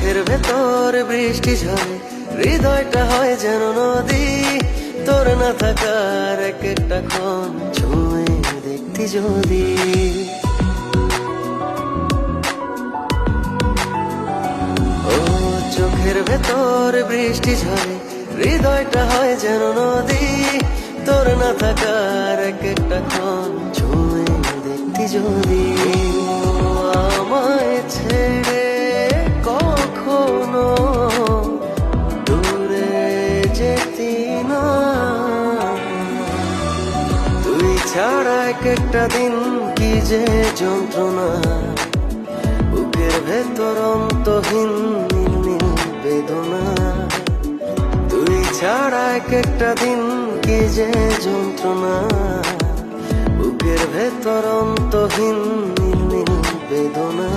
চোখের ভেতর বৃষ্টি ঝরে, হৃদয়টা হয় যেন নদী। তোর না থাকার এক একটা ক্ষণ ছুঁয়ে দেখতি যদি। ও চোখের ভেতর বৃষ্টি ঝরে, হৃদয়টা হয় যেন নদী। তোর না থাকার এক একটা ক্ষণ ছুঁয়ে দেখতি যদি। আমায় ছেড়ে কখনো দূরে যেতি না, তুই ছাড়া এক একটা দিন কি যে যন্ত্রণা। বুকের ভেতর অন্তহীন নীল বেদনা, তুই ছাড়া এক একটা দিন কি যে যন্ত্রণা। বুকের ভেতর অন্তহীন নীল বেদনা।